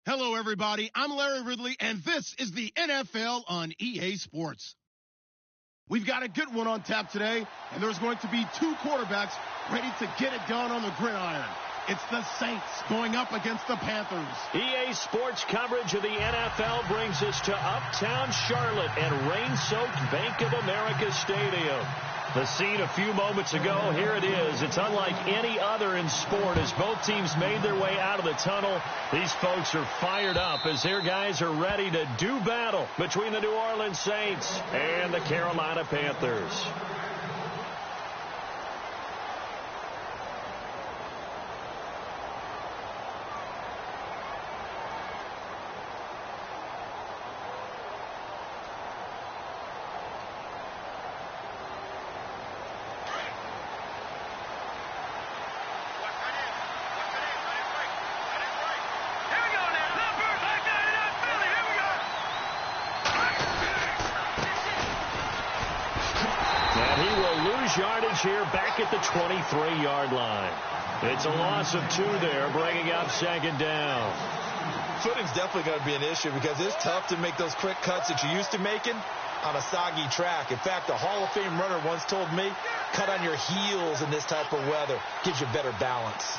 Hello, everybody. I'm Larry Ridley, and this is the NFL on EA Sports. We've got a good one on tap today, and there's going to be two quarterbacks ready to get it done on the gridiron. It's the Saints going up against the Panthers. EA Sports coverage of the NFL brings us to uptown Charlotte and rain-soaked Bank of America Stadium. The scene a few moments ago, here it is. It's unlike any other in sport as both teams made their way out of the tunnel. These folks are fired up as their guys are ready to do battle between the New Orleans Saints and the Carolina Panthers. Yardage here back at the 23-yard line. It's a loss of 2 there, bringing up second down. Footing's definitely going to be an issue because it's tough to make those quick cuts that you're used to making on a soggy track. In fact, a Hall of Fame runner once told me, cut on your heels in this type of weather. Gives you better balance.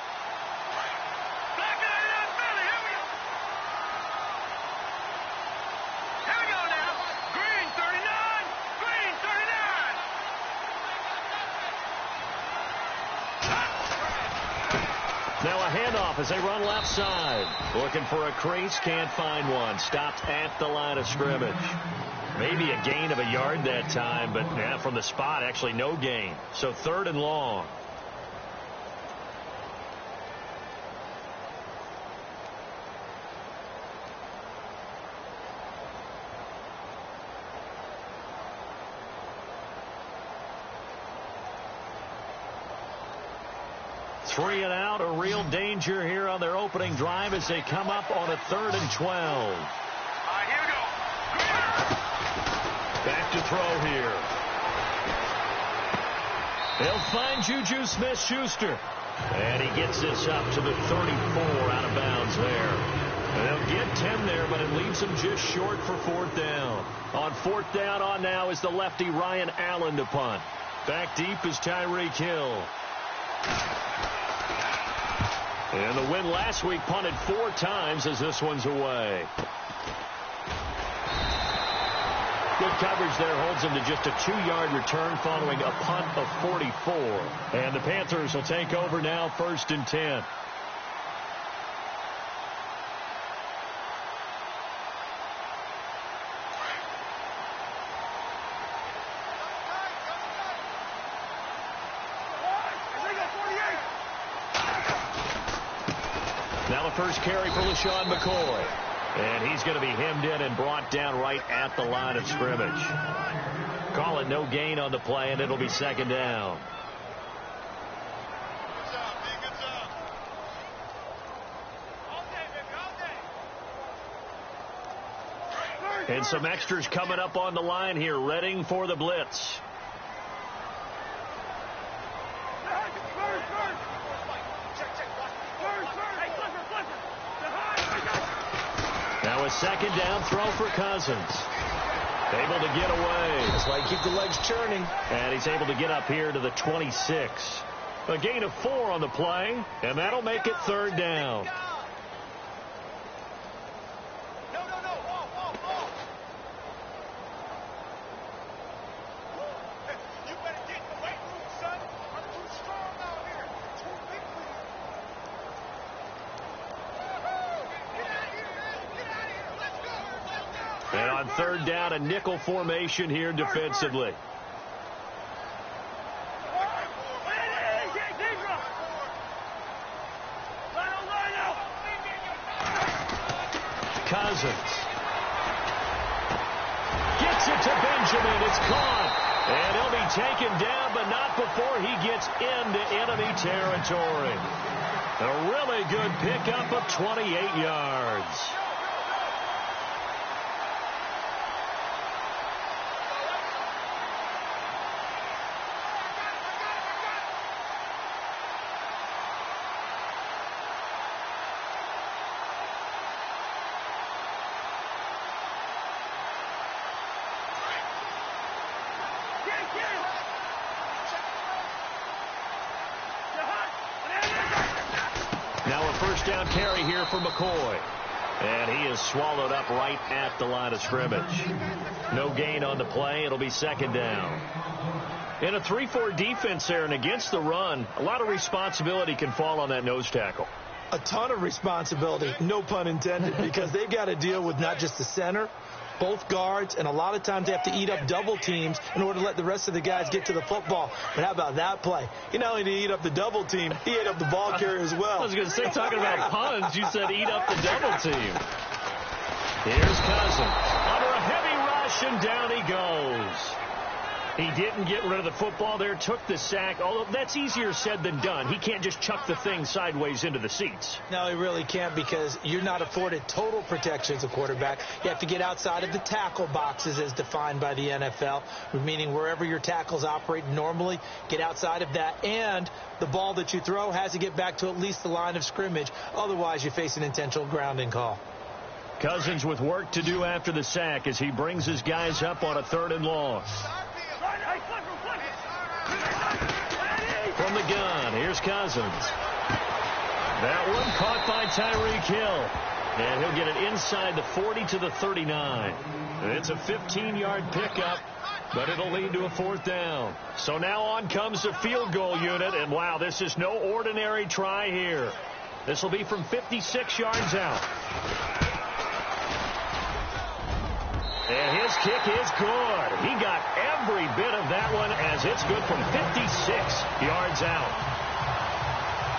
Now a handoff as they run left side. Looking for a crease, can't find one. Stopped at the line of scrimmage. Maybe a gain of a yard that time, but yeah, from the spot, actually no gain. So 3rd and long. Three and out, a real danger here on their opening drive as they come up on a 3rd and 12. All right, here we go. Back to throw here. They'll find Juju Smith-Schuster. And he gets this up to the 34 out of bounds there. And they'll get 10 there, but it leaves them just short for 4th down. On 4th down on now is the lefty Ryan Allen to punt. Back deep is Tyreek Hill. And the win last week punted 4 times as this one's away. Good coverage there holds him to just a 2-yard return following a punt of 44. And the Panthers will take over now 1st and 10. Now the first carry for LaShawn McCoy. And he's going to be hemmed in and brought down right at the line of scrimmage. Call it no gain on the play, and it'll be 2nd down. And some extras coming up on the line here, readying for the blitz. Now a 2nd down throw for Cousins. Able to get away. That's why you keep the legs churning. And he's able to get up here to the 26. A gain of 4 on the play, and that'll make it 3rd down. And on 3rd down, a nickel formation here defensively. Cousins gets it to Benjamin. It's caught. And he'll be taken down, but not before he gets into enemy territory. A really good pickup of 28 yards. first down carry here for McCoy. And he is swallowed up right at the line of scrimmage. No gain on the play. It'll be second down. In a 3-4 defense there and against the run, a lot of responsibility can fall on that nose tackle. A ton of responsibility, no pun intended, because they've got to deal with not just the center, both guards, and a lot of times they have to eat up double teams in order to let the rest of the guys get to the football. But how about that play? He not only did he eat up the double team, he ate up the ball carrier as well. I was going to say, talking about puns, you said eat up the double team. Here's Cousins under a heavy rush, and down he goes. He didn't get rid of the football there, took the sack, although that's easier said than done. He can't just chuck the thing sideways into the seats. No, he really can't, because you're not afforded total protection as a quarterback. You have to get outside of the tackle boxes as defined by the NFL, meaning wherever your tackles operate normally, get outside of that. And the ball that you throw has to get back to at least the line of scrimmage. Otherwise, you face an intentional grounding call. Cousins with work to do after the sack as he brings his guys up on a 3rd and long. From the gun, here's Cousins. That one caught by Tyreek Hill. And he'll get it inside the 40 to the 39. It's a 15-yard pickup, but it'll lead to a 4th down. So now on comes the field goal unit, and wow, this is no ordinary try here. This will be from 56 yards out. And his kick is good. He got every bit of that one, as it's good from 56 yards out.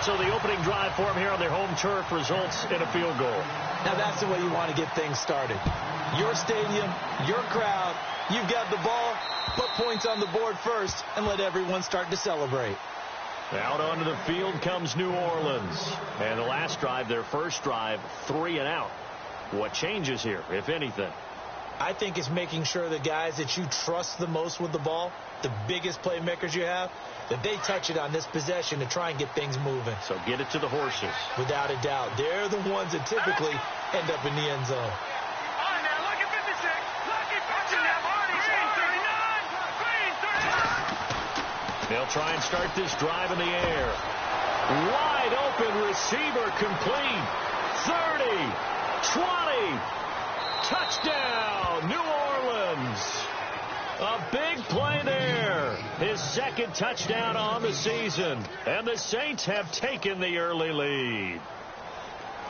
So the opening drive for him here on their home turf results in a field goal. Now that's the way you want to get things started. Your stadium, your crowd, you've got the ball, put points on the board first, and let everyone start to celebrate. Out onto the field comes New Orleans. And the last drive, their first drive, 3 and out. What changes here, if anything? I think it's making sure the guys that you trust the most with the ball, the biggest playmakers you have, that they touch it on this possession to try and get things moving. So get it to the horses. Without a doubt. They're the ones that typically end up in the end zone. All right, now look at 56. Look at 59. They'll try and start this drive in the air. Wide open receiver complete. 30, 20. Touchdown, New Orleans. A big play there. His 2nd touchdown on the season. And the Saints have taken the early lead.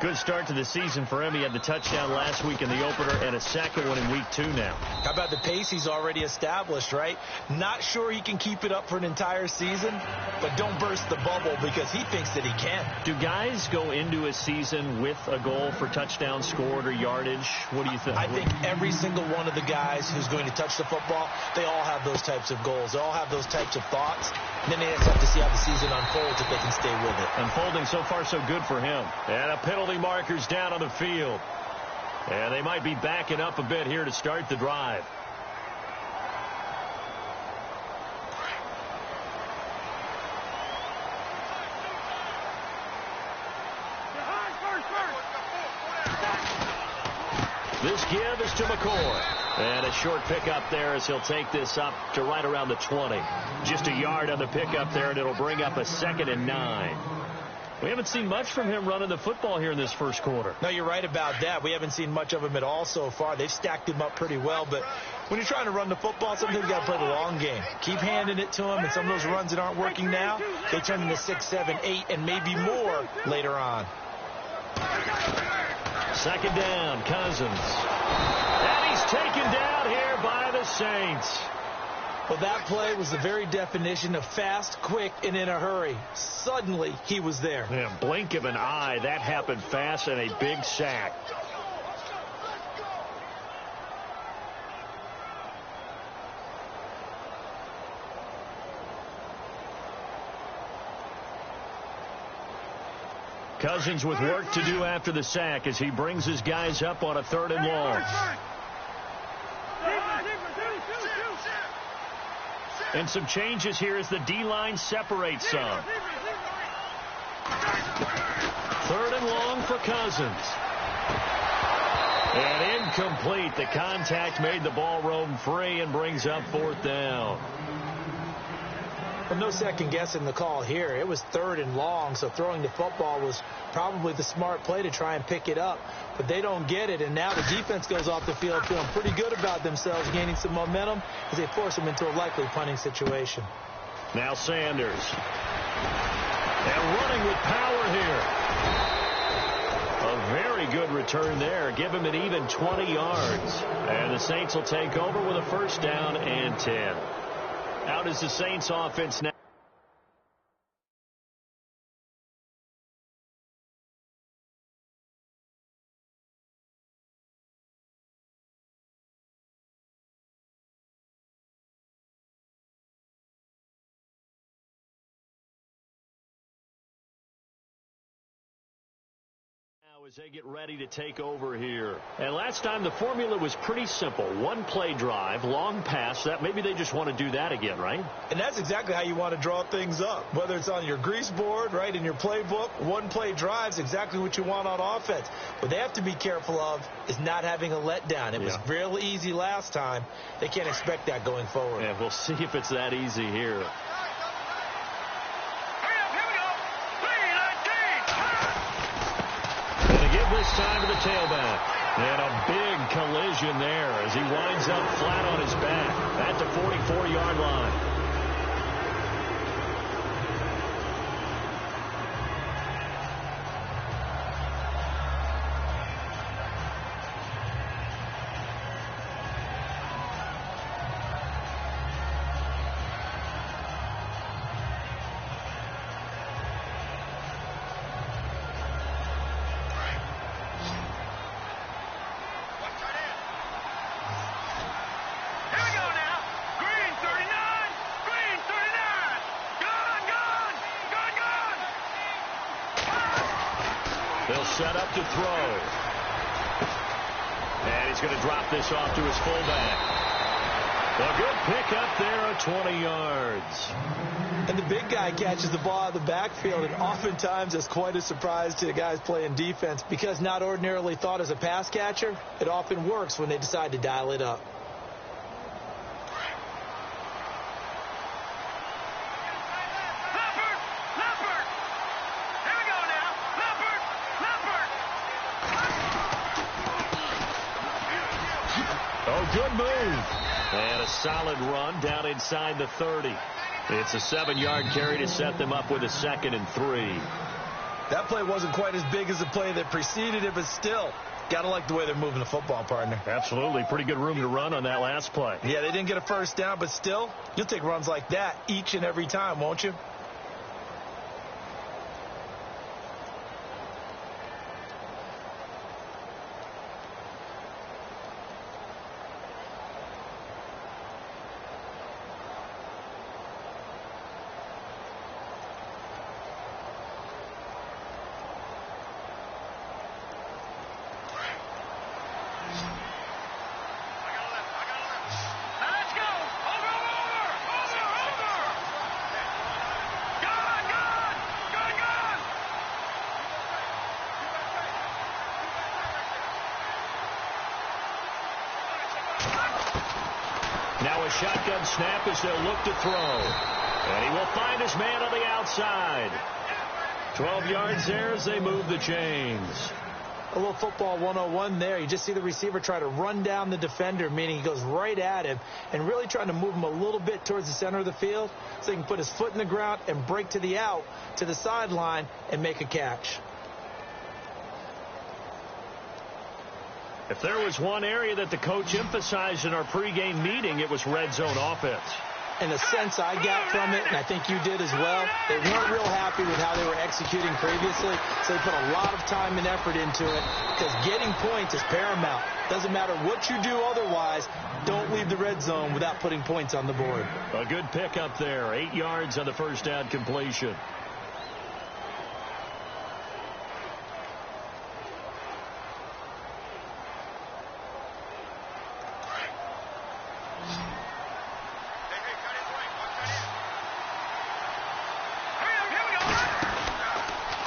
Good start to the season for him. He had the touchdown last week in the opener and a second one in week 2 now. How about the pace he's already established, right? Not sure he can keep it up for an entire season, but don't burst the bubble because he thinks that he can. Do guys go into a season with a goal for touchdowns scored or yardage? What do you think? I think every single one of the guys who's going to touch the football, they all have those types of goals. They all have those types of thoughts. And then they just have to see how the season unfolds if they can stay with it. Unfolding so far so good for him. And a penalty markers down on the field. And they might be backing up a bit here to start the drive. This give is to McCoy. And a short pickup there as he'll take this up to right around the 20. Just a yard on the pickup there, and it'll bring up a 2nd and 9. We haven't seen much from him running the football here in this first quarter. No, you're right about that. We haven't seen much of him at all so far. They've stacked him up pretty well, but when you're trying to run the football, sometimes you got to play the long game. Keep handing it to him, and some of those runs that aren't working now, they turn into 6, 7, 8, and maybe more later on. 2nd down, Cousins. And he's taken down here by the Saints. Well, that play was the very definition of fast, quick, and in a hurry. Suddenly, he was there. Yeah, blink of an eye. That happened fast and a big sack. Cousins with work to do after the sack as he brings his guys up on a 3rd and long. And some changes here as the D-line separates some. 3rd and long for Cousins. And incomplete. The contact made the ball roam free and brings up 4th down. Well, no second guessing the call here. It was 3rd and long, so throwing the football was probably the smart play to try and pick it up. But they don't get it, and now the defense goes off the field feeling pretty good about themselves, gaining some momentum as they force them into a likely punting situation. Now Sanders. And running with power here. A very good return there. Give him an even 20 yards. And the Saints will take over with a 1st down and 10. Out is the Saints offense now. As they get ready to take over here. And last time the formula was pretty simple. 1 play drive, long pass. That maybe they just want to do that again, right? And that's exactly how you want to draw things up. Whether it's on your grease board, right, in your playbook, 1 play drive is exactly what you want on offense. What they have to be careful of is not having a letdown. It was real easy last time. They can't expect that going forward. Yeah, we'll see if it's that easy here. This time to the tailback. And a big collision there as he winds up flat on his back at the 44-yard line. They'll set up to throw. And he's going to drop this off to his fullback. A good pickup there at 20 yards. And the big guy catches the ball out of the backfield, and oftentimes it's quite a surprise to the guys playing defense because not ordinarily thought as a pass catcher, it often works when they decide to dial it up. Good move. And a solid run down inside the 30. It's a 7-yard carry to set them up with a 2nd and 3. That play wasn't quite as big as the play that preceded it, but still, got to like the way they're moving the football, partner. Absolutely. Pretty good room to run on that last play. Yeah, they didn't get a 1st down, but still, you'll take runs like that each and every time, won't you? Now a shotgun snap as they'll look to throw. And he will find his man on the outside. 12 yards there as they move the chains. A little football 101 there. You just see the receiver try to run down the defender, meaning he goes right at him and really trying to move him a little bit towards the center of the field so he can put his foot in the ground and break to the out, to the sideline, and make a catch. If there was one area that the coach emphasized in our pregame meeting, it was red zone offense. And the sense I got from it, and I think you did as well, they weren't real happy with how they were executing previously, so they put a lot of time and effort into it because getting points is paramount. Doesn't matter what you do otherwise, don't leave the red zone without putting points on the board. A good pickup there, 8 yards on the first down completion.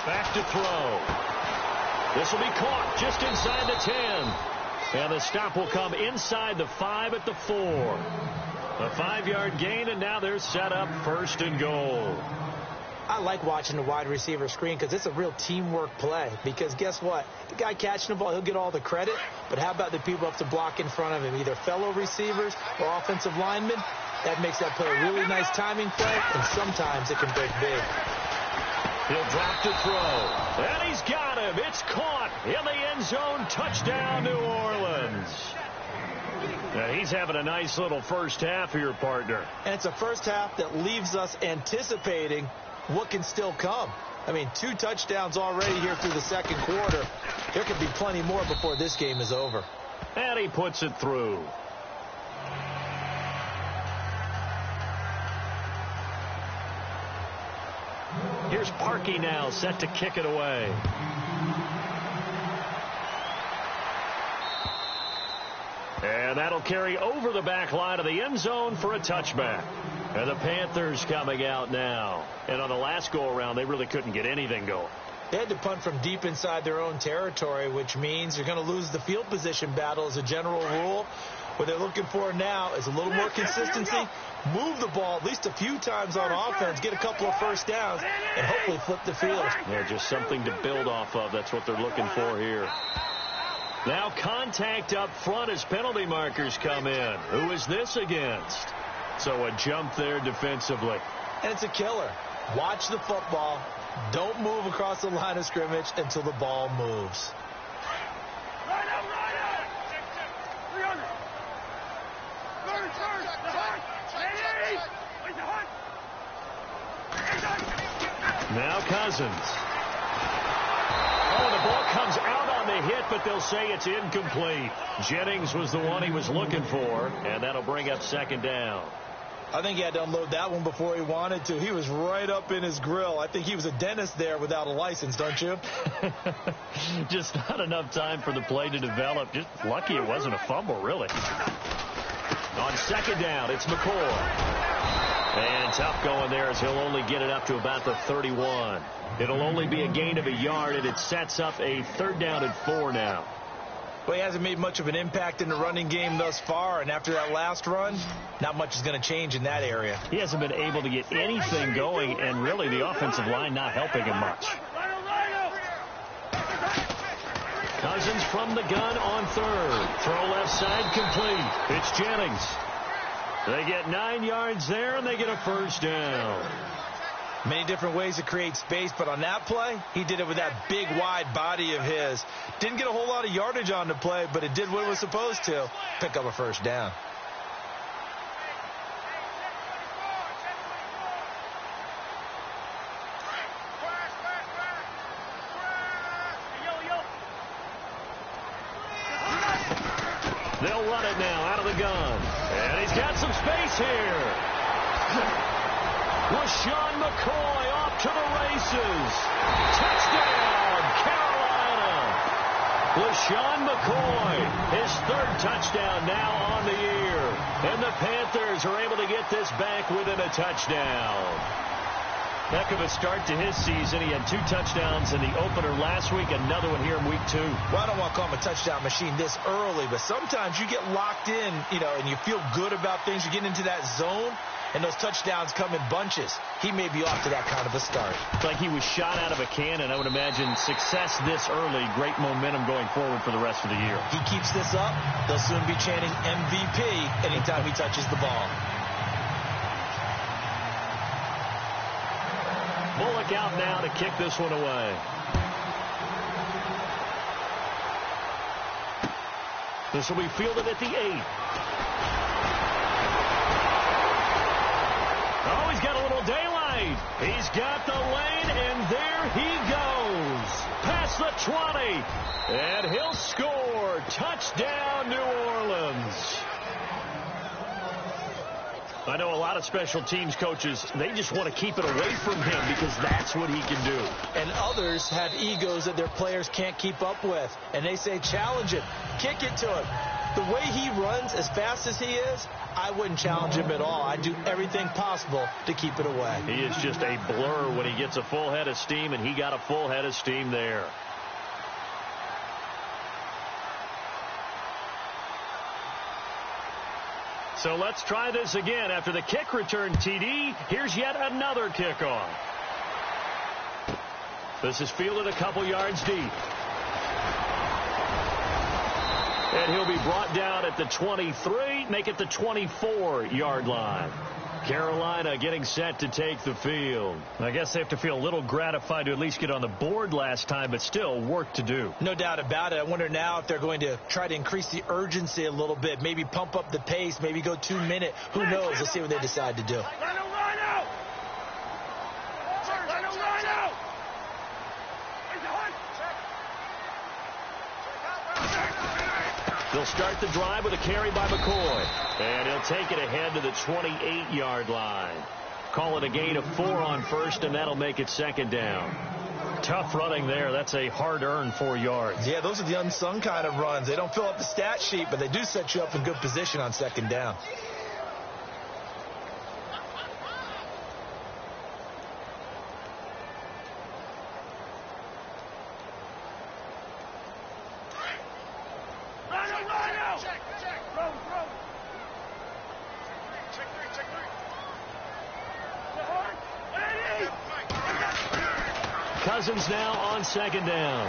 Back to throw. This will be caught just inside the 10. And the stop will come inside the 5 at the 4. A 5-yard gain, and now they're set up 1st and goal. I like watching the wide receiver screen because it's a real teamwork play. Because guess what? The guy catching the ball, he'll get all the credit. But how about the people up to block in front of him, either fellow receivers or offensive linemen? That makes that play a really nice timing play, and sometimes it can break big. He'll drop to throw. And he's got him. It's caught in the end zone. Touchdown, New Orleans. Now, he's having a nice little first half here, partner. And it's a first half that leaves us anticipating what can still come. I mean, 2 touchdowns already here through the second quarter. There could be plenty more before this game is over. And he puts it through. Here's Parkey now, set to kick it away. And that'll carry over the back line of the end zone for a touchback. And the Panthers coming out now. And on the last go-around, they really couldn't get anything going. They had to punt from deep inside their own territory, which means you're going to lose the field position battle as a general rule. What they're looking for now is a little more consistency, move the ball at least a few times on offense, get a couple of first downs, and hopefully flip the field. Yeah, just something to build off of. That's what they're looking for here. Now contact up front as penalty markers come in. Who is this against? So a jump there defensively. And it's a killer. Watch the football. Don't move across the line of scrimmage until the ball moves. Now Cousins. Oh, the ball comes out on the hit, but they'll say it's incomplete. Jennings was the one he was looking for, and that'll bring up 2nd down. I think he had to unload that one before he wanted to. He was right up in his grill. I think he was a dentist there without a license, don't you? Just not enough time for the play to develop. Just lucky it wasn't a fumble, really. On 2nd down, it's McCoy. And tough going there as he'll only get it up to about the 31. It'll only be a gain of a yard, and it sets up a 3rd down and 4 now. Well, he hasn't made much of an impact in the running game thus far, and after that last run, not much is going to change in that area. He hasn't been able to get anything going, and really the offensive line not helping him much. Cousins from the gun on 3rd. Throw left side complete. It's Jennings. They get 9 yards there, and they get a 1st down. Many different ways to create space, but on that play, he did it with that big, wide body of his. Didn't get a whole lot of yardage on the play, but it did what it was supposed to. Pick up a 1st down. They'll run it now out of the gun. And he's got some space here. LaShawn McCoy off to the races. Touchdown, Carolina. LaShawn McCoy, his 3rd touchdown now on the year. And the Panthers are able to get this back within a touchdown. Heck of a start to his season. He had 2 touchdowns in the opener last week, another one here in week 2. Well, I don't want to call him a touchdown machine this early, but sometimes you get locked in, and you feel good about things. You get into that zone, and those touchdowns come in bunches. He may be off to that kind of a start. It's like he was shot out of a cannon. I would imagine success this early, great momentum going forward for the rest of the year. He keeps this up, they'll soon be chanting MVP anytime he touches the ball. Bullock out now to kick this one away. This will be fielded at the 8. Oh, he's got a little daylight. He's got the lane, and there he goes. Past the 20, and he'll score. Touchdown, New Orleans. I know a lot of special teams coaches, they just want to keep it away from him because that's what he can do. And others have egos that their players can't keep up with. And they say, challenge him, kick it to him. The way he runs, as fast as he is, I wouldn't challenge him at all. I'd do everything possible to keep it away. He is just a blur when he gets a full head of steam, and he got a full head of steam there. So let's try this again. After the kick return TD, here's yet another kickoff. This is fielded a couple yards deep. And he'll be brought down at the 23, make it the 24-yard line. Carolina getting set to take the field. I guess they have to feel a little gratified to at least get on the board last time, but still work to do. No doubt about it. I wonder now if they're going to try to increase the urgency a little bit, maybe pump up the pace, maybe go 2 minute. Who knows? Let's see what they decide to do. They'll start the drive with a carry by McCoy. And he'll take it ahead to the 28-yard line. Call it a gain of 4 on first, and that'll make it second down. Tough running there. That's a hard-earned 4 yards. Yeah, those are the unsung kind of runs. They don't fill up the stat sheet, but they do set you up in good position on second down. Cousins now on second down.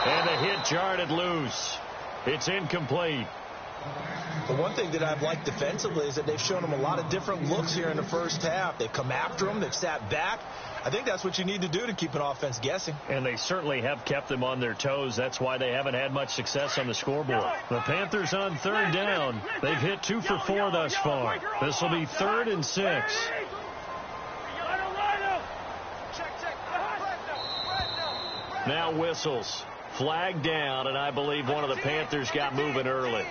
And the hit jarred loose. It's incomplete. The one thing that I've liked defensively is that they've shown them a lot of different looks here in the first half. They've come after them. They've sat back. I think that's what you need to do to keep an offense guessing. And they certainly have kept them on their toes. That's why they haven't had much success on the scoreboard. The Panthers on third down. They've hit 2 for 4 thus far. This will be 3rd and 6. Now whistles. Flag down, and I believe one of the Panthers got moving early.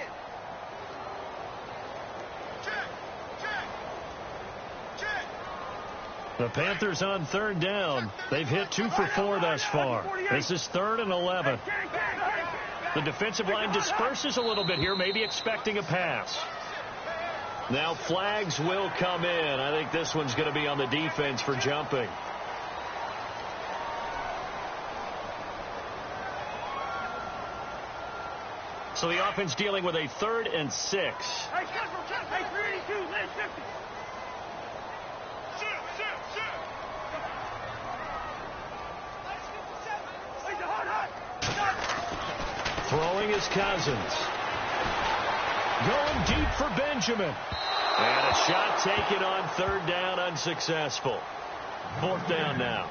The Panthers on third down. They've hit 2 for 4 thus far. This is 3rd and 11. The defensive line disperses a little bit here, maybe expecting a pass. Now flags will come in. I think this one's going to be on the defense for jumping. So the offense dealing with a 3rd and 6. Hey, 382, land 50. Throwing is Cousins. Going deep for Benjamin. And a shot taken on 3rd down, unsuccessful. 4th down now.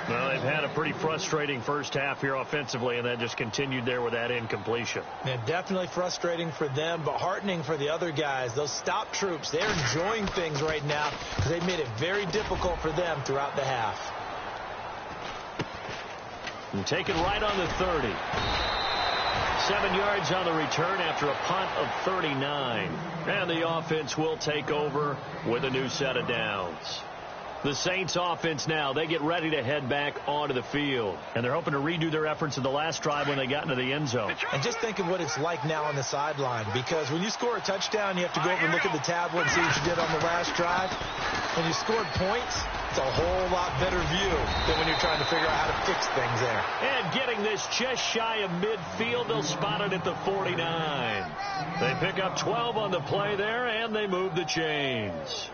Well, they've had a pretty frustrating first half here offensively, and that just continued there with that incompletion. Yeah, definitely frustrating for them, but heartening for the other guys. Those stop troops, they're enjoying things right now because they've made it very difficult for them throughout the half. And taken right on the 30. 7 yards on the return after a punt of 39. And the offense will take over with a new set of downs. The Saints offense now, they get ready to head back onto the field. And they're hoping to redo their efforts in the last drive when they got into the end zone. And just think of what it's like now on the sideline, because when you score a touchdown, you have to go over and look at the tablet and see what you did on the last drive. When you scored points, it's a whole lot better view than when you're trying to figure out how to fix things there. And getting this just shy of midfield, they'll spot it at the 49. They pick up 12 on the play there, and they move the chains.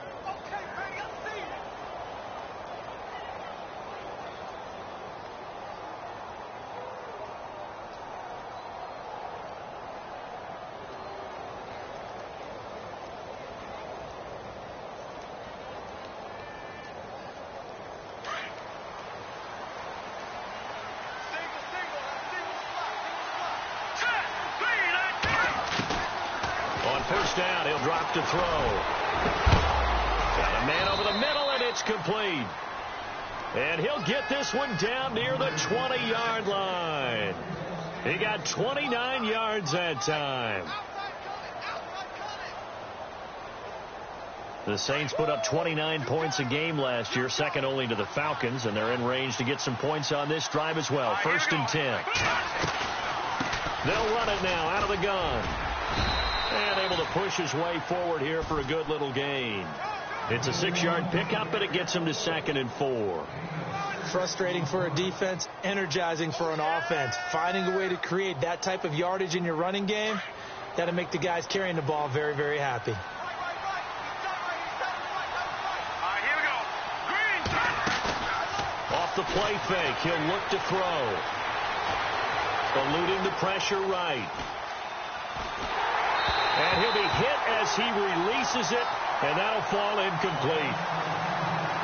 First down, he'll drop to throw. Got a man over the middle, and it's complete. And he'll get this one down near the 20-yard line. He got 29 yards that time. The Saints put up 29 points a game last year, second only to the Falcons, and they're in range to get some points on this drive as well. 1st and 10. They'll run it now out of the gun. And able to push his way forward here for a good little gain. It's a 6-yard pickup, but it gets him to 2nd and 4. Frustrating for a defense, energizing for an offense. Finding a way to create that type of yardage in your running game, That'll make the guys carrying the ball very, very happy. Off the play fake, he'll look to throw. Eluding the pressure right. And he'll be hit as he releases it, and that'll fall incomplete.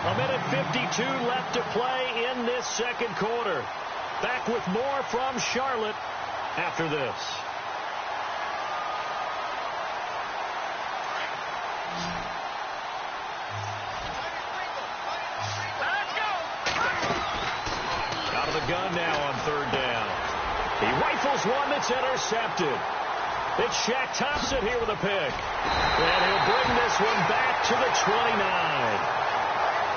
1:52 left to play in this second quarter. Back with more from Charlotte after this. Out of the gun now on third down. He rifles one that's intercepted. It's Shaq Thompson here with a pick. And he'll bring this one back to the 29.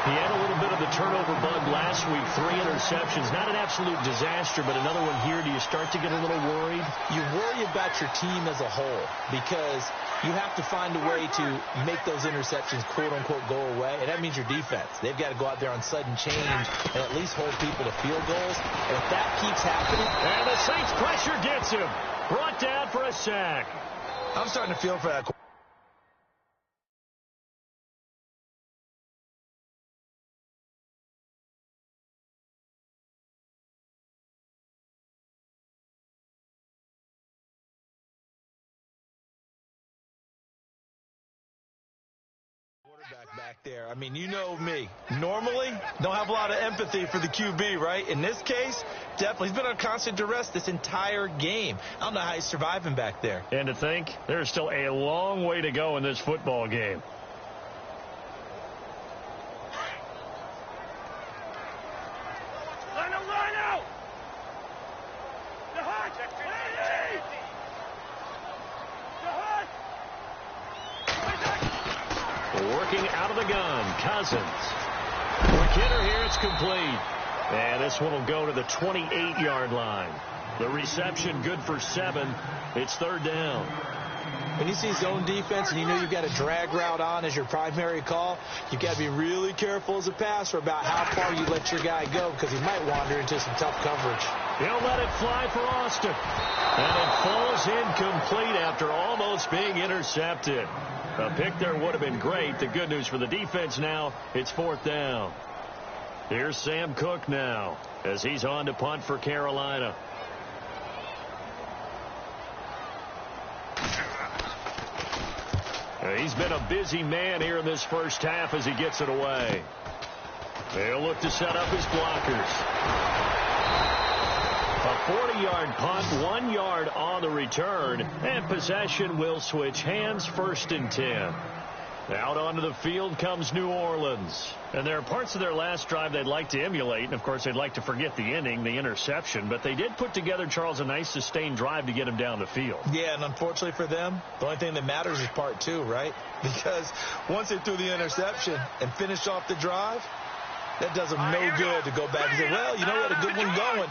He had a little bit of the turnover bug last week. 3 interceptions. Not an absolute disaster, but another one here. Do you start to get a little worried? You worry about your team as a whole because you have to find a way to make those interceptions, quote-unquote, go away. And that means your defense. They've got to go out there on sudden change and at least hold people to field goals. And if that keeps happening... And the Saints pressure gets him. Brought down for a sack. I'm starting to feel for that. Back there. I mean, you know me. Normally, don't have a lot of empathy for the QB, right? In this case, definitely. He's been on constant duress this entire game. I don't know how he's surviving back there. And to think, there's still a long way to go in this football game. Line out! Working out of the gun, Cousins. For Kidder here, it's complete. And this one will go to the 28-yard line. The reception good for 7. It's third down. When you see zone defense and you know you've got a drag route on as your primary call, you've got to be really careful as a passer about how far you let your guy go because he might wander into some tough coverage. He'll let it fly for Austin. And it falls incomplete after almost being intercepted. A pick there would have been great. The good news for the defense now, it's fourth down. Here's Sam Cook now as he's on to punt for Carolina. He's been a busy man here in this first half as he gets it away. They'll look to set up his blockers. A 40-yard punt, 1 yard on the return, and possession will switch hands, 1st and 10. Out onto the field comes New Orleans. And there are parts of their last drive they'd like to emulate, and of course they'd like to forget the inning, the interception, but they did put together, Charles, a nice sustained drive to get him down the field. Yeah, and unfortunately for them, the only thing that matters is part 2, right? Because once they threw the interception and finished off the drive, that does them no good to go back and say, well, you know what, a good one going.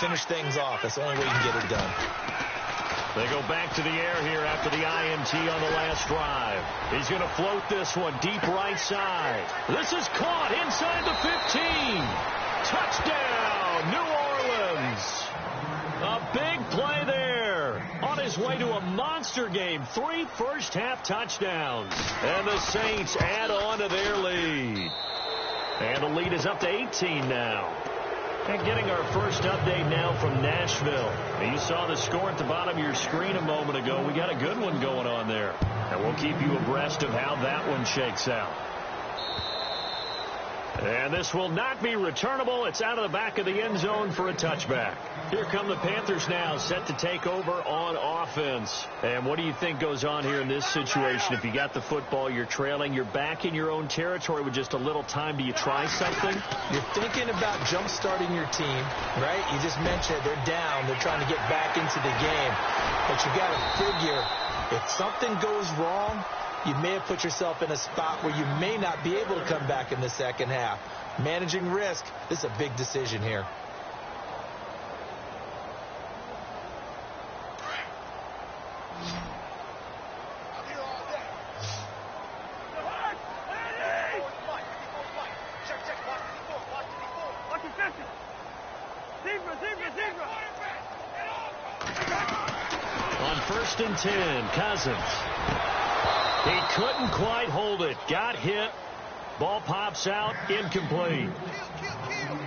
Finish things off. That's the only way you can get it done. They go back to the air here after the INT on the last drive. He's going to float this one deep right side. This is caught inside the 15. Touchdown, New Orleans. A big play there. On his way to a monster game. 3 first-half touchdowns. And the Saints add on to their lead. And the lead is up to 18 now. And getting our first update now from Nashville. You saw the score at the bottom of your screen a moment ago. We got a good one going on there. And we'll keep you abreast of how that one shakes out. And this will not be returnable. It's out of the back of the end zone for a touchback. Here come the Panthers now, set to take over on offense. And what do you think goes on here in this situation? If you got the football, you're trailing, you're back in your own territory with just a little time. Do you try something? You're thinking about jump-starting your team, right? You just mentioned it. They're down. They're trying to get back into the game. But you got to figure, if something goes wrong, you may have put yourself in a spot where you may not be able to come back in the second half. Managing risk, this is a big decision here. On 1st and 10, Cousins. He couldn't quite hold it. Got hit. Ball pops out. Incomplete.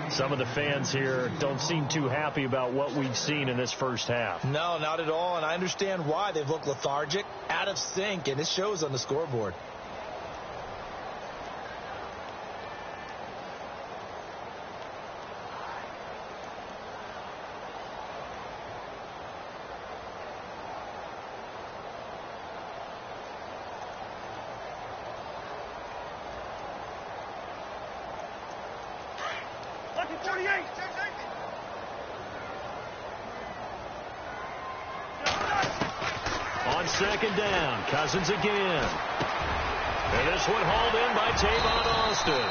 Some of the fans here don't seem too happy about what we've seen in this first half. No, not at all, and I understand why. They've looked lethargic, out of sync, and it shows on the scoreboard. On 2nd down, Cousins again. And this one hauled in by Tavon Austin.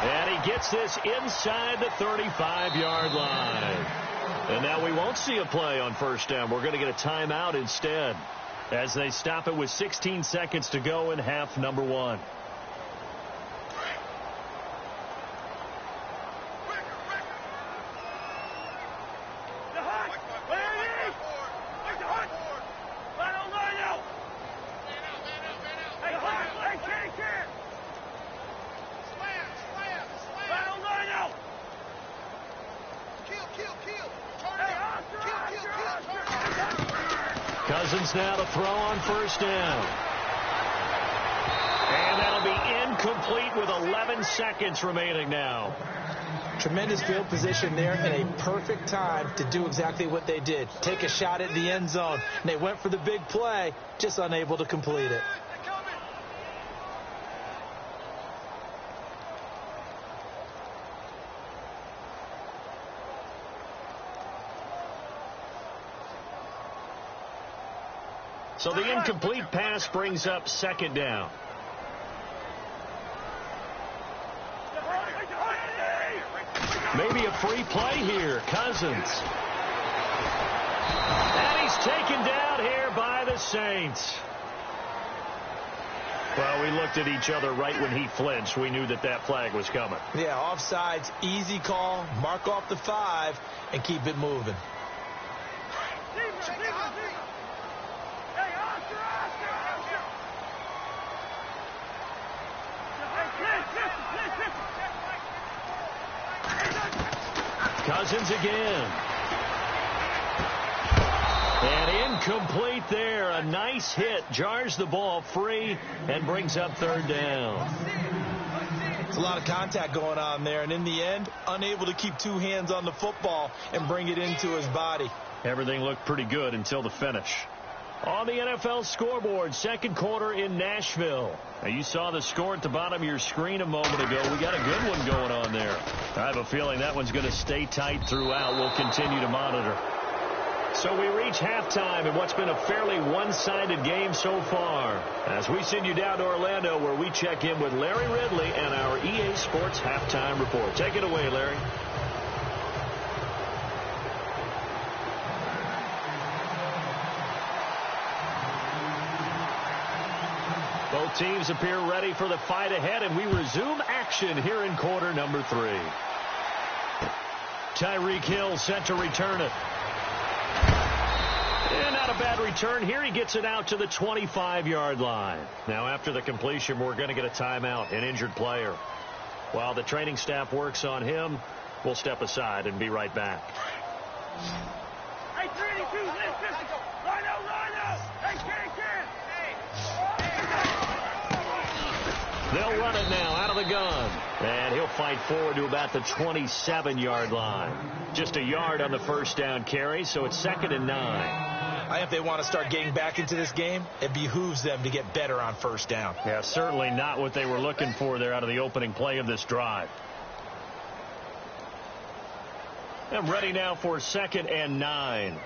And he gets this inside the 35-yard line. And now we won't see a play on 1st down. We're going to get a timeout instead as they stop it with 16 seconds to go in half number 1. Cousins now to throw on 1st down. And that'll be incomplete with 11 seconds remaining now. Tremendous field position there and a perfect time to do exactly what they did. Take a shot at the end zone. And they went for the big play, just unable to complete it. So the incomplete pass brings up 2nd down. Maybe a free play here. Cousins. And he's taken down here by the Saints. Well, we looked at each other right when he flinched. We knew that that flag was coming. Yeah, offsides, easy call. Mark off the 5 and keep it moving. Cousins again. And incomplete there. A nice hit. Jars the ball free and brings up 3rd down. It's a lot of contact going on there. And in the end, unable to keep 2 hands on the football and bring it into his body. Everything looked pretty good until the finish. On the NFL scoreboard, 2nd quarter in Nashville. Now, you saw the score at the bottom of your screen a moment ago. We got a good one going on there. I have a feeling that one's going to stay tight throughout. We'll continue to monitor. So we reach halftime in what's been a fairly one-sided game so far, as we send you down to Orlando, where we check in with Larry Ridley and our EA Sports Halftime Report. Take it away, Larry. Both teams appear ready for the fight ahead, and we resume action here in quarter number 3. Tyreek Hill set to return it. And not a bad return here. He gets it out to the 25-yard line. Now, after the completion, we're going to get a timeout, an injured player. While the training staff works on him, we'll step aside and be right back. Hey, 32, line out. Hey, Ken. They'll run it now out of the gun. And he'll fight forward to about the 27-yard line. Just a yard on the 1st down carry, so it's 2nd and 9. I think if they want to start getting back into this game, it behooves them to get better on 1st down. Yeah, certainly not what they were looking for there out of the opening play of this drive. I'm ready now for 2nd and 9.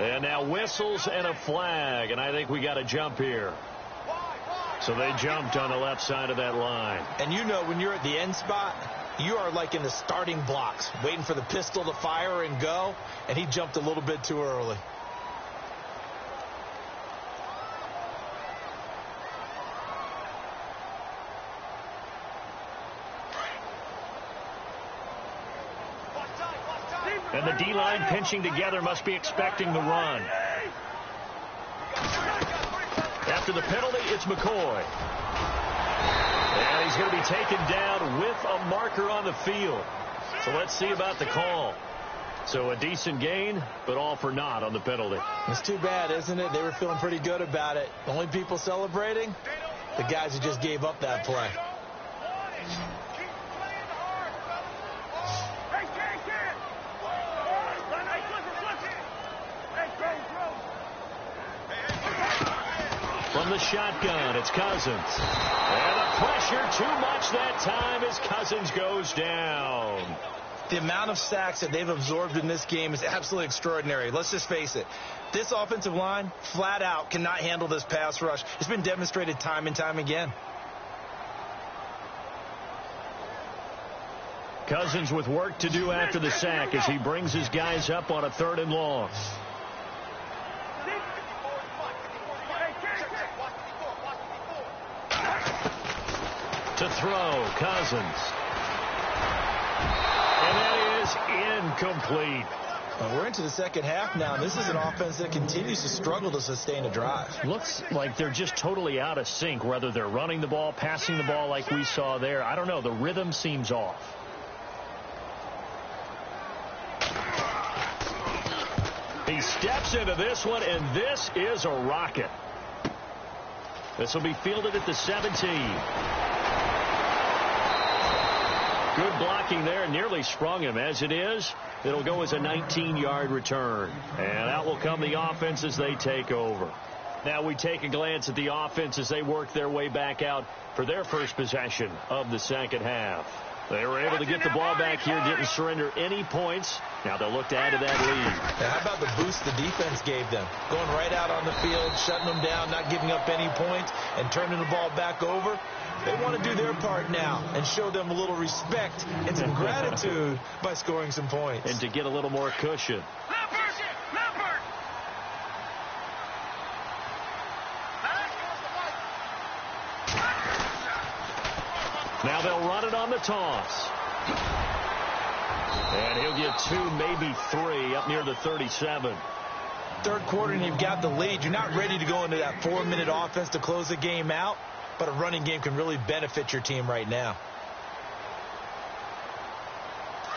And now whistles and a flag, and I think we got a jump here. So they jumped on the left side of that line. And you know, when you're at the end spot, you are like in the starting blocks, waiting for the pistol to fire and go, and he jumped a little bit too early. And the D-line pinching together must be expecting the run. After the penalty, it's McCoy. And he's going to be taken down with a marker on the field. So let's see about the call. So a decent gain, but all for naught on the penalty. It's too bad, isn't it? They were feeling pretty good about it. The only people celebrating, the guys who just gave up that play. From the shotgun, it's Cousins. And the pressure too much that time as Cousins goes down. The amount of sacks that they've absorbed in this game is absolutely extraordinary. Let's just face it. This offensive line, flat out, cannot handle this pass rush. It's been demonstrated time and time again. Cousins with work to do after the sack as he brings his guys up on a 3rd and long. To throw, Cousins. And that is incomplete. Well, we're into the second half now. This is an offense that continues to struggle to sustain a drive. Looks like they're just totally out of sync, whether they're running the ball, passing the ball like we saw there. I don't know. The rhythm seems off. He steps into this one, and this is a rocket. This will be fielded at the 17. Good blocking there. Nearly sprung him. As it is, it'll go as a 19-yard return. And out will come the offense as they take over. Now we take a glance at the offense as they work their way back out for their first possession of the second half. They were able to get the ball back here, didn't surrender any points. Now they'll look to add to that lead. Now, how about the boost the defense gave them? Going right out on the field, shutting them down, not giving up any points, and turning the ball back over. They want to do their part now and show them a little respect and some gratitude by scoring some points. And to get a little more cushion. Now they'll run it on the toss. And he'll get 2, maybe 3 up near the 37. Third quarter and you've got the lead. You're not ready to go into that 4-minute offense to close the game out, but a running game can really benefit your team right now.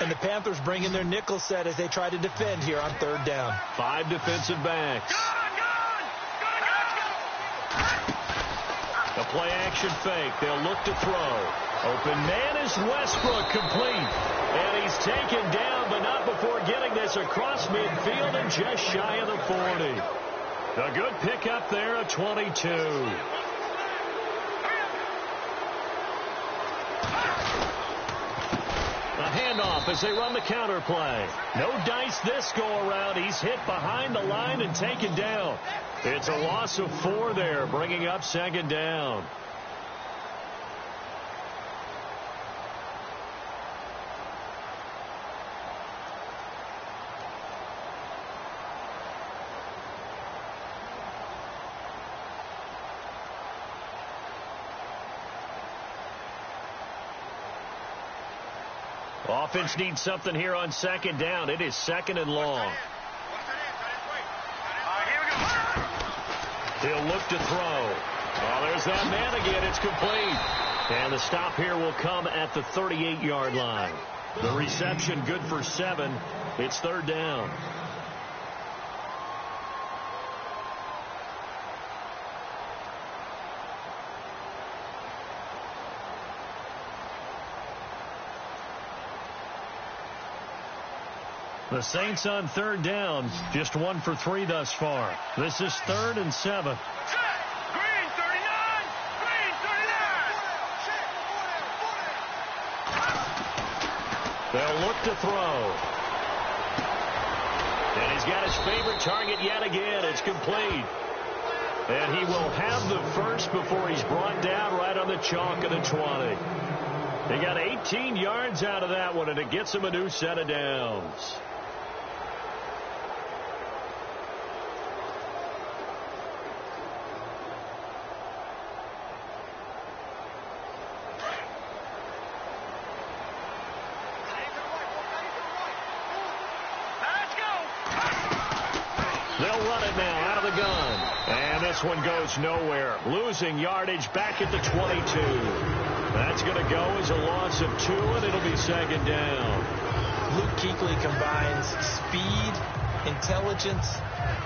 And the Panthers bring in their nickel set as they try to defend here on 3rd down. 5 defensive backs. The play action fake. They'll look to throw. Open man is Westbrook, complete. And he's taken down, but not before getting this across midfield and just shy of the 40. A good pickup there at 22. A handoff as they run the counter play. No dice this go around. He's hit behind the line and taken down. It's a loss of 4 there, bringing up 2nd down. Offense needs something here on 2nd down. It is 2nd and long. He'll look to throw. Oh, there's that man again. It's complete. And the stop here will come at the 38-yard line. The reception good for 7. It's 3rd down. The Saints on 3rd down, just 1 for 3 thus far. This is 3rd and 7. Green 39! Green 39! They'll look to throw. And he's got his favorite target yet again. It's complete. And he will have the first before he's brought down right on the chalk of the 20. He got 18 yards out of that one, and it gets him a new set of downs. run it now out of the gun. And this one goes nowhere. Losing yardage back at the 22. That's going to go as a loss of 2, and it'll be second down. Luke Kuechly combines speed, intelligence,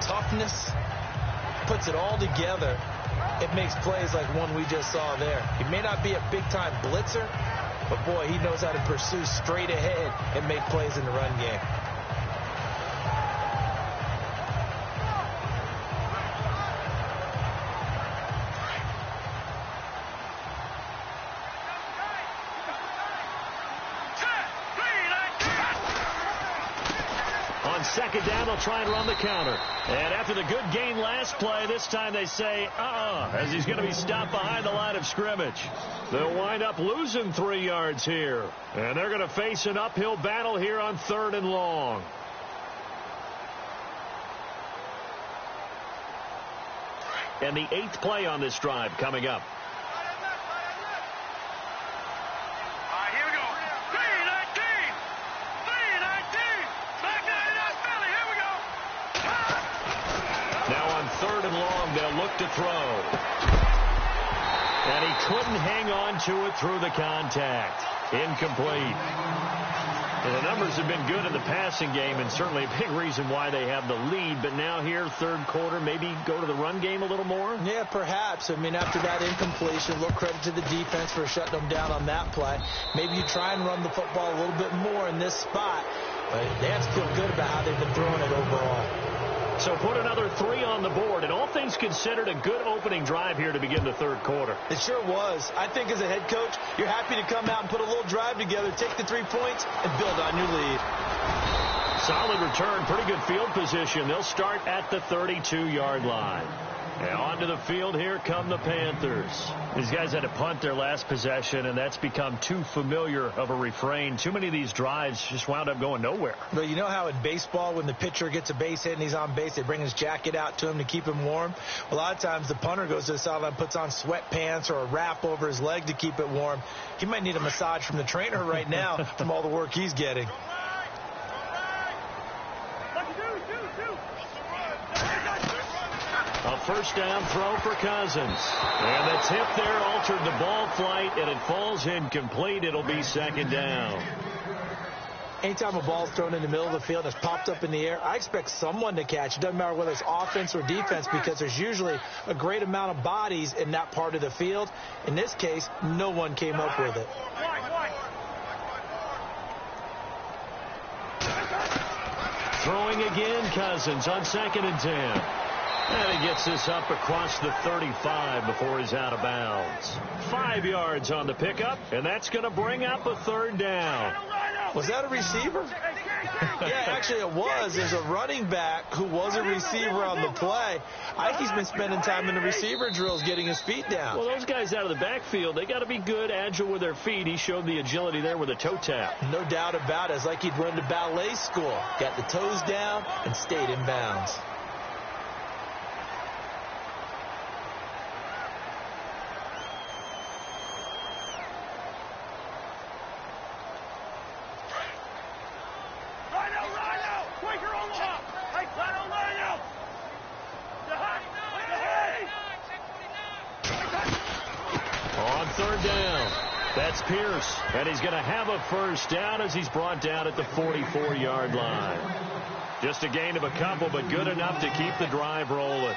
toughness, puts it all together. It makes plays like one we just saw there. He may not be a big-time blitzer, but, boy, he knows how to pursue straight ahead and make plays in the run game. Second down, they'll try and run the counter. And after the good gain last play, this time they say, as he's going to be stopped behind the line of scrimmage. They'll wind up losing 3 yards here. And they're going to face an uphill battle here on 3rd and long. And the 8th play on this drive coming up. Look to throw. And he couldn't hang on to it through the contact. Incomplete. Well, the numbers have been good in the passing game, and certainly a big reason why they have the lead. But now here, 3rd quarter, maybe go to the run game a little more? Yeah, perhaps. I mean, after that incompletion, a little credit to the defense for shutting them down on that play. Maybe you try and run the football a little bit more in this spot. But they have to feel good about how they've been throwing it overall. So put another 3 on the board, and all things considered, a good opening drive here to begin the 3rd quarter. It sure was. I think as a head coach, you're happy to come out and put a little drive together, take the 3 points, and build on your lead. Solid return, pretty good field position. They'll start at the 32-yard line. And onto the field, here come the Panthers. These guys had to punt their last possession, and that's become too familiar of a refrain. Too many of these drives just wound up going nowhere. But you know how in baseball, when the pitcher gets a base hit and he's on base, they bring his jacket out to him to keep him warm? A lot of times the punter goes to the sideline, puts on sweatpants or a wrap over his leg to keep it warm. He might need a massage from the trainer right now from all the work he's getting. A first down throw for Cousins. And the tip there altered the ball flight, and it falls incomplete. It'll be second down. Anytime a ball's thrown in the middle of the field and it's popped up in the air, I expect someone to catch. It doesn't matter whether it's offense or defense, because there's usually a great amount of bodies in that part of the field. In this case, no one came up with it. Throwing again, Cousins on 2nd and 10. And he gets this up across the 35 before he's out of bounds. 5 yards on the pickup, and that's going to bring up a 3rd down. Was that a receiver? Yeah, actually it was. There's a running back who was a receiver on the play. I think he's been spending time in the receiver drills getting his feet down. Well, those guys out of the backfield, they got to be good, agile with their feet. He showed the agility there with a toe tap. No doubt about it. It's like he'd run to ballet school. Got the toes down and stayed in bounds. Pierce, and he's going to have a first down as he's brought down at the 44-yard line. Just a gain of a couple, but good enough to keep the drive rolling.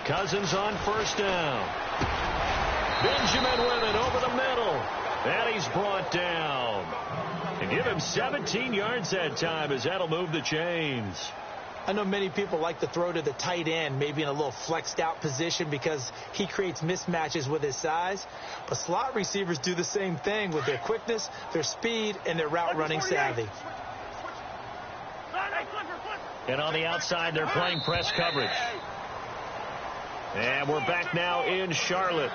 Cousins on first down. Benjamin with it over the middle. And he's brought down. And give him 17 yards that time, as that'll move the chains. I know many people like to throw to the tight end, maybe in a little flexed out position because he creates mismatches with his size. But slot receivers do the same thing with their quickness, their speed, and their route running savvy. And on the outside, they're playing press coverage. And we're back now in Charlotte.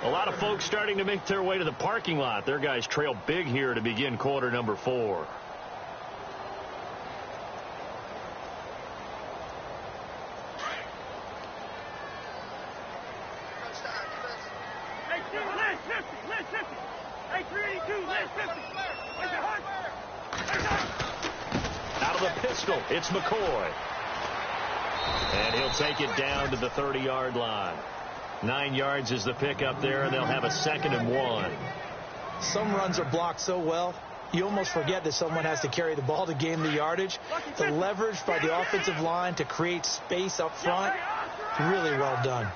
A lot of folks starting to make their way to the parking lot. Their guys trail big here to begin quarter number 4. Out of the pistol, it's McCoy. And he'll take it down to the 30-yard line. 9 yards is the pickup there, and they'll have a 2nd and 1. Some runs are blocked so well, you almost forget that someone has to carry the ball to gain the yardage. The leverage by the offensive line to create space up front, really well done.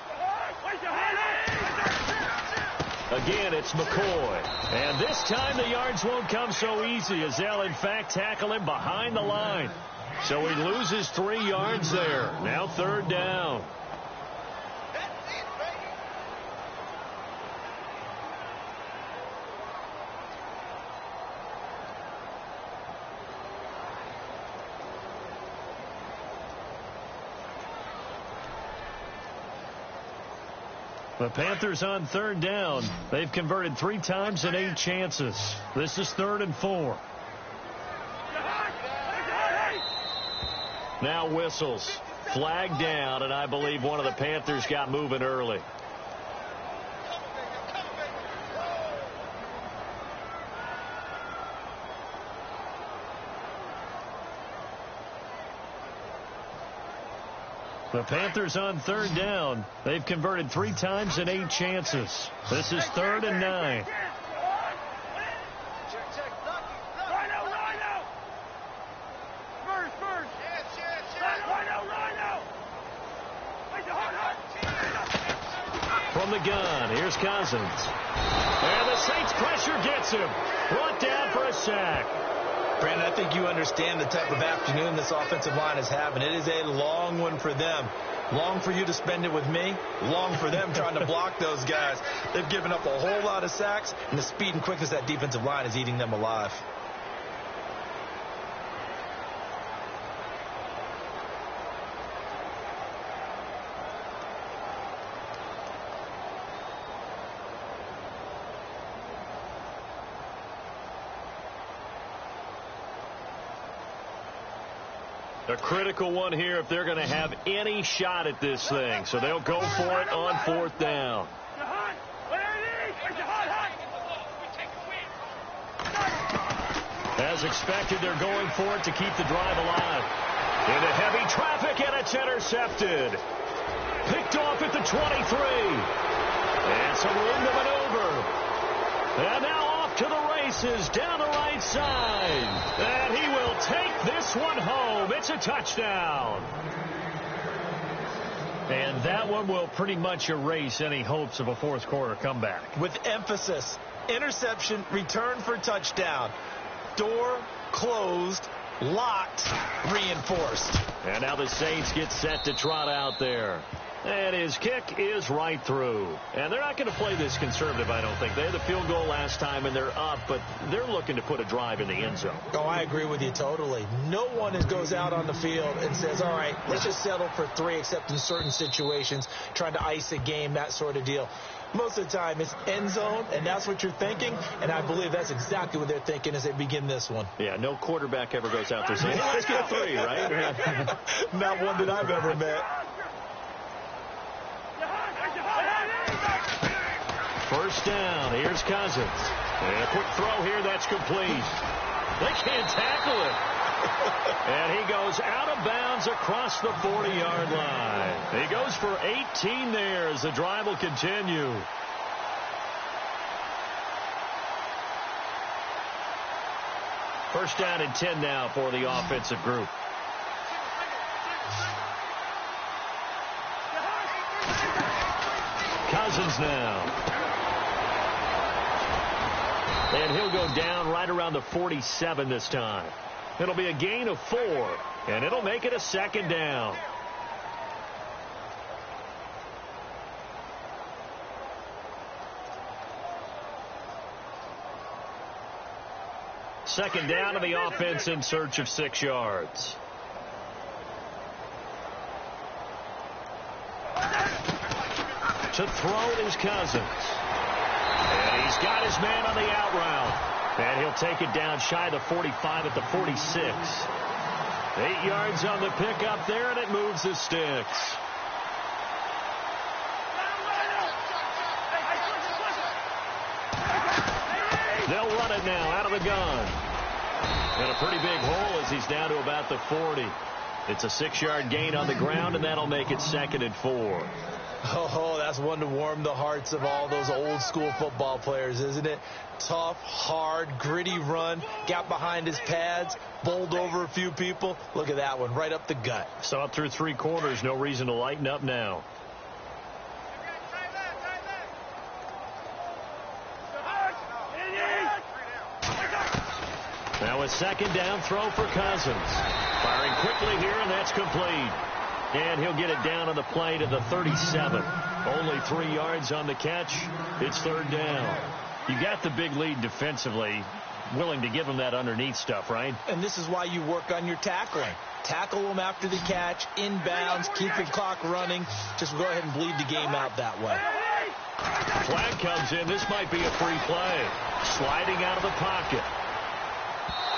Again, it's McCoy. And this time the yards won't come so easy as they'll, in fact, tackle him behind the line. So he loses 3 yards there. Now 3rd down. The Panthers on 3rd down. They've converted 3 times in 8 chances. This is 3rd and 4. Now whistles. Flag down, and I believe one of the Panthers got moving early. The Panthers on 3rd down. They've converted 3 times in 8 chances. This is 3rd and 9. From the gun, here's Cousins. And the Saints pressure gets him. Brought down for a sack. Brandon, I think you understand the type of afternoon this offensive line is having. It is a long one for them. Long for you to spend it with me. Long for them trying to block those guys. They've given up a whole lot of sacks, and the speed and quickness of that defensive line is eating them alive. A critical one here if they're going to have any shot at this thing. So they'll go for it on 4th down. As expected, they're going for it to keep the drive alive. Into heavy traffic, and it's intercepted. Picked off at the 23. And some room to maneuver. And now off to the races down the right side. And he will take this one home. It's a touchdown. And that one will pretty much erase any hopes of a 4th quarter comeback. With emphasis, interception, return for touchdown. Door closed, locked, reinforced. And now the Saints get set to trot out there. And his kick is right through. And they're not going to play this conservative, I don't think. They had the field goal last time, and they're up, but they're looking to put a drive in the end zone. Oh, I agree with you totally. No one goes out on the field and says, all right, let's just settle for 3, except in certain situations, trying to ice a game, that sort of deal. Most of the time, it's end zone, and that's what you're thinking, and I believe that's exactly what they're thinking as they begin this one. Yeah, no quarterback ever goes out there saying, hey, let's get 3, right? Not one that I've ever met. First down. Here's Cousins. And a quick throw here. That's complete. They can't tackle it. And he goes out of bounds across the 40-yard line. He goes for 18 there as the drive will continue. First down and 10 now for the offensive group. Cousins now. And he'll go down right around the 47 this time. It'll be a gain of 4, and it'll make it a 2nd down. Second down, and the offense in search of 6 yards. To throw it is Cousins. And he's got his man on the out route. And he'll take it down shy of the 45 at the 46. 8 yards on the pickup there, and it moves the sticks. They'll run it now out of the gun. And a pretty big hole as he's down to about the 40. It's a 6-yard gain on the ground, and that'll make it 2nd and 4. Oh, that's one to warm the hearts of all those old-school football players, isn't it? Tough, hard, gritty run. Got behind his pads, bowled over a few people. Look at that one, right up the gut. Saw it through 3 quarters. No reason to lighten up now. Now a 2nd down throw for Cousins. Firing quickly here, and that's complete. And he'll get it down on the play to the 37. Only 3 yards on the catch. It's 3rd down. You got the big lead defensively. Willing to give him that underneath stuff, right? And this is why you work on your tackling. Tackle them after the catch, inbounds, keep the clock running. Just go ahead and bleed the game out that way. Flag comes in. This might be a free play. Sliding out of the pocket.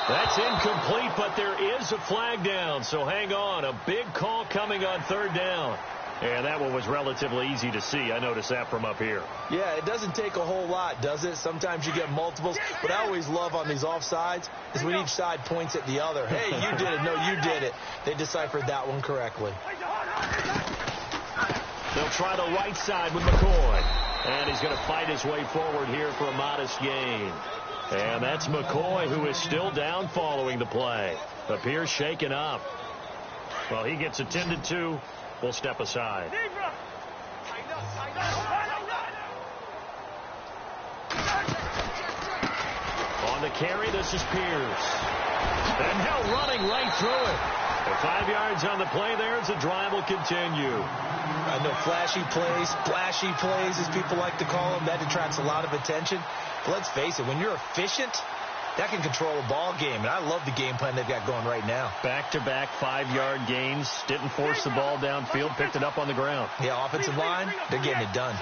That's incomplete, but there is a flag down, so hang on. A big call coming on 3rd down. And that one was relatively easy to see. I noticed that from up here. Yeah, it doesn't take a whole lot, does it? Sometimes you get multiples. What I always love on these offsides is when each side points at the other. Hey, you did it. No, you did it. They deciphered that one correctly. They'll try the right side with McCoy. And he's going to fight his way forward here for a modest gain. And that's McCoy, who is still down following the play. Appears shaken up. Well, he gets attended to. We'll step aside. On the carry, this is Pierce. And now running right through it. And 5 yards on the play there as the drive will continue. I know flashy plays, as people like to call them. That attracts a lot of attention. But let's face it, when you're efficient, that can control a ball game. And I love the game plan they've got going right now. Back-to-back 5-yard gains. Didn't force the ball downfield. Picked it up on the ground. Yeah, offensive line, they're getting it done.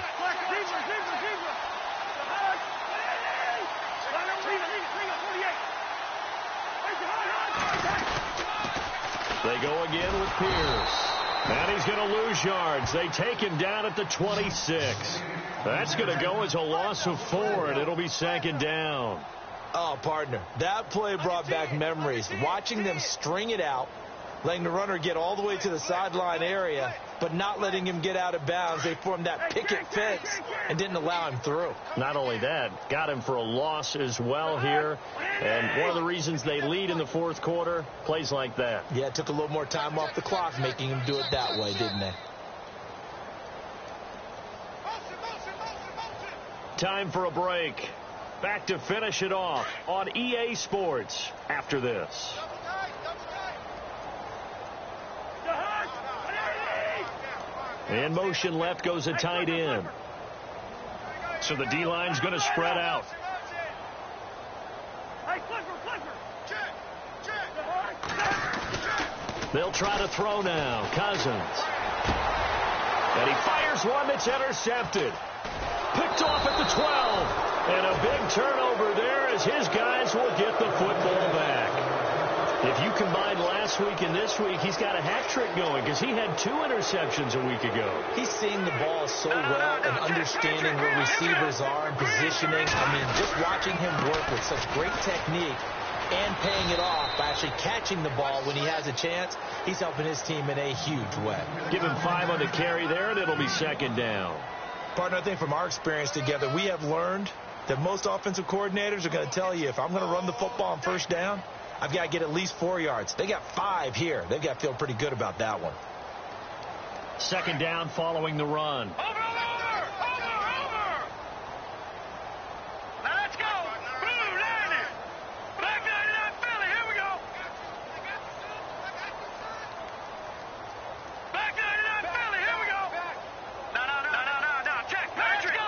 They go again with Pierce. And he's going to lose yards. They take him down at the 26. That's going to go as a loss of 4, and it'll be 2nd down. Oh, partner, that play brought back memories. Watching them string it out, letting the runner get all the way to the sideline area, but not letting him get out of bounds. They formed that picket fence and didn't allow him through. Not only that, got him for a loss as well here. And one of the reasons they lead in the 4th quarter, plays like that. Yeah, it took a little more time off the clock, making him do it that way, didn't they? Time for a break. Back to finish it off on EA Sports after this. In motion left goes a tight end. So the D-line's going to spread out. They'll try to throw now. Cousins. And he fires one that's intercepted. Picked off at the 12. And a big turnover there as his guys will get the football back. If you combine last week and this week, he's got a hat trick going because he had 2 interceptions a week ago. He's seeing the ball so well and understanding where receivers are and positioning. I mean, just watching him work with such great technique and paying it off by actually catching the ball when he has a chance, he's helping his team in a huge way. Give him 5 on the carry there, and it'll be 2nd down. Partner, I think from our experience together, we have learned that most offensive coordinators are going to tell you, if I'm going to run the football on 1st down, I've got to get at least 4 yards. They got 5 here. They've got to feel pretty good about that one. 2nd down following the run. Over! Now let's go! Blue, landing! Back 99 Philly, here we go! Back 99 Philly, here we go! No, check! Patriot!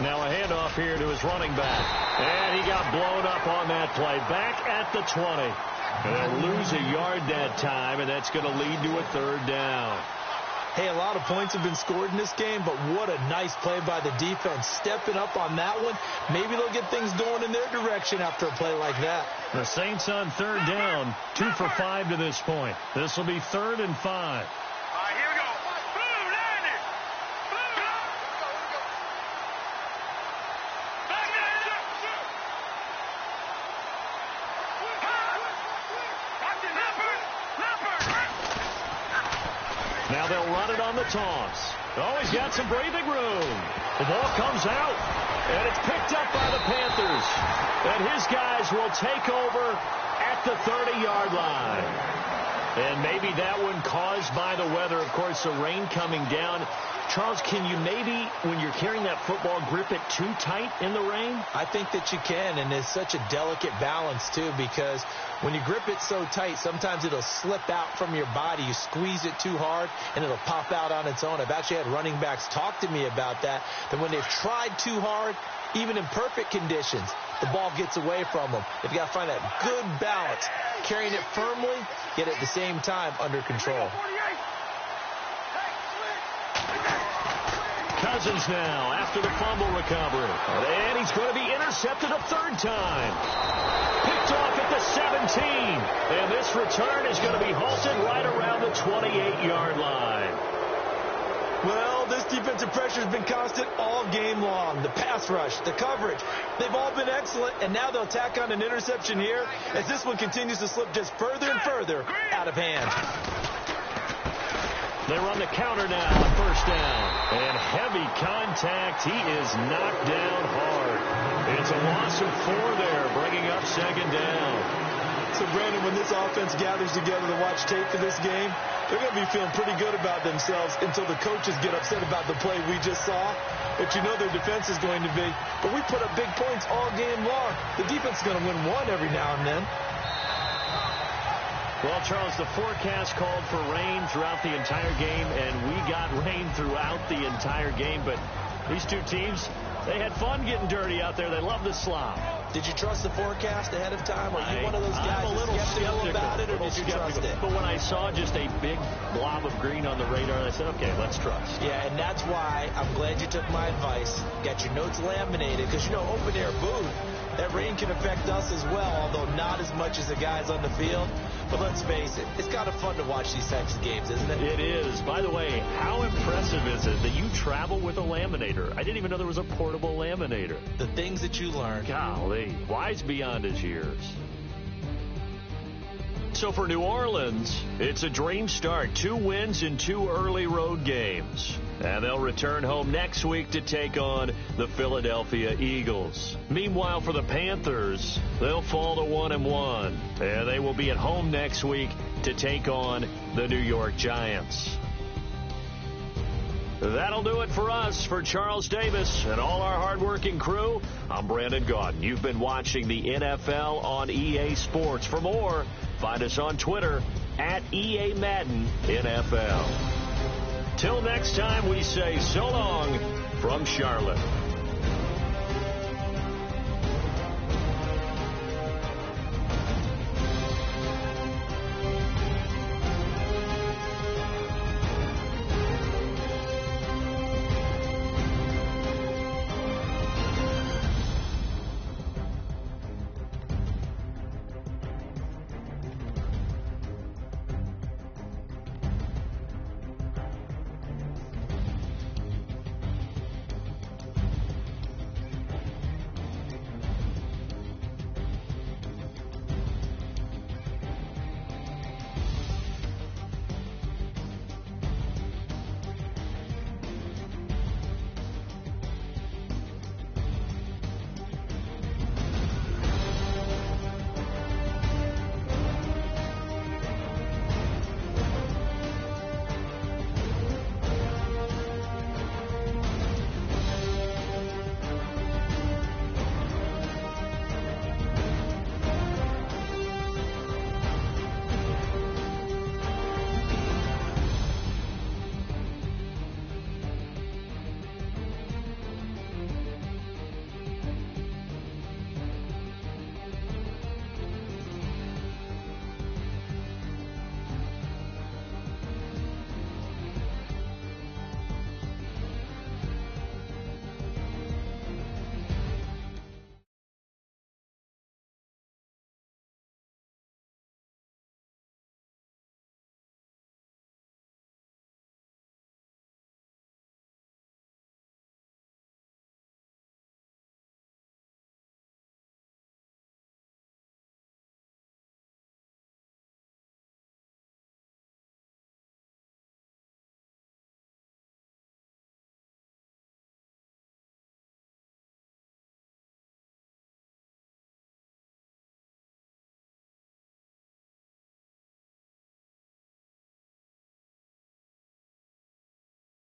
Now a handoff here to his running back. And he got blown up on that play. Back at the 20. And they'll lose a yard that time, and that's going to lead to a 3rd down. Hey, a lot of points have been scored in this game, but what a nice play by the defense. Stepping up on that one. Maybe they'll get things going in their direction after a play like that. The Saints on third down, 2 for 5 to this point. This will be 3rd and 5. All right, here we go. Boom, landed. Boom. Back that up. Captain Leopard. Now they'll run it on the toss. Oh, he's got some breathing room. The ball comes out, and it's picked up by the Panthers. And his guys will take over at the 30-yard line. And maybe that one caused by the weather. Of course, the rain coming down. Charles, can you maybe, when you're carrying that football, grip it too tight in the rain? I think that you can, and it's such a delicate balance, too, because when you grip it so tight, sometimes it'll slip out from your body. You squeeze it too hard, and it'll pop out on its own. I've actually had running backs talk to me about that when they've tried too hard, even in perfect conditions, the ball gets away from them. They've got to find that good balance, carrying it firmly, yet at the same time under control. Cousins now after the fumble recovery. And he's going to be intercepted a 3rd time. Picked off at the 17. And this return is going to be halted right around the 28-yard line. Well, this defensive pressure has been constant all game long. The pass rush, the coverage, they've all been excellent, and now they'll tack on an interception here as this one continues to slip just further and further out of hand. They run the counter now on 1st down. And heavy contact. He is knocked down hard. It's a loss of 4 there, bringing up 2nd down. So, Brandon, when this offense gathers together to watch tape for this game, they're going to be feeling pretty good about themselves until the coaches get upset about the play we just saw. But you know their defense is going to be. But we put up big points all game long. The defense is going to win one every now and then. Well, Charles, the forecast called for rain throughout the entire game, and we got rain throughout the entire game. But these two teams, they had fun getting dirty out there. They love the slop. Did you trust the forecast ahead of time? Are you one of those guys I'm a little skeptical about it, or did you trust it? But when I saw just a big blob of green on the radar, I said, okay, let's trust. Yeah, and that's why I'm glad you took my advice. Got your notes laminated, because, you know, open-air booth, that rain can affect us as well, although not as much as the guys on the field. But let's face it, it's kind of fun to watch these types of games, isn't it? It is. By the way, how impressive is it that you travel with a laminator? I didn't even know there was a portable laminator. The things that you learn. Golly, wise beyond his years. So for New Orleans, it's a dream start. 2 wins in 2 early road games. And they'll return home next week to take on the Philadelphia Eagles. Meanwhile, for the Panthers, they'll fall to 1-1. And they will be at home next week to take on the New York Giants. That'll do it for us. For Charles Davis and all our hardworking crew, I'm Brandon Gaudin. You've been watching the NFL on EA Sports. For more, find us on Twitter at EA Madden NFL. Till next time, we say so long from Charlotte.